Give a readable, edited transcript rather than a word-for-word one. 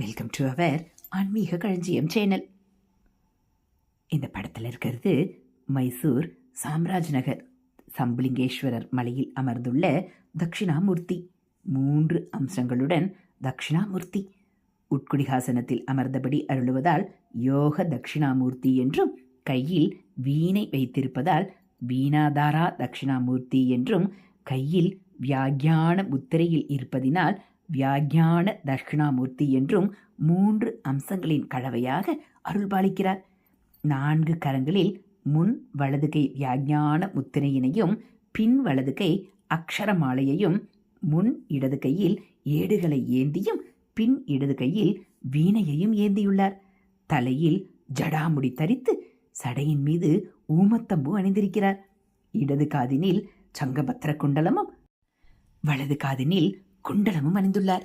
Welcome to our ஆன்மீக களஞ்சியம் channel. இந்த படத்தில் இருக்கிறது மைசூர் சாம்ராஜ் நகர் சம்புலிங்கேஸ்வரர் மலையில் அமர்ந்துள்ள தட்சிணாமூர்த்தி. 3 அம்சங்களுடன் தட்சிணாமூர்த்தி உட்குடிகாசனத்தில் அமர்ந்தபடி அருளுவதால் யோக தட்சிணாமூர்த்தி என்றும், கையில் வீணை வைத்திருப்பதால் வீணாதாரா தட்சிணாமூர்த்தி என்றும், கையில் வியாக்யான முத்திரையில் இருப்பதினால் வியாக்யான தட்சிணாமூர்த்தி என்றும் 3 அம்சங்களின் கலவையாக அருள்பாலிக்கிறார். 4 கரங்களில் முன் வலது கை வியாக்யான முத்திரையினையும், பின் வலது கை அக்ஷரமாலையையும், முன் இடது கையில் ஏடுகளை ஏந்தியும், பின் இடது கையில் வீணையையும் ஏந்தியுள்ளார். தலையில் ஜடாமுடி தரித்து சடையின் மீது ஊமத்தம்பு அணிந்திருக்கிறார். இடது காதினில் சங்கபத்திர குண்டலமும் வலது காதினில் குண்டலமும் அணிந்துள்ளார்.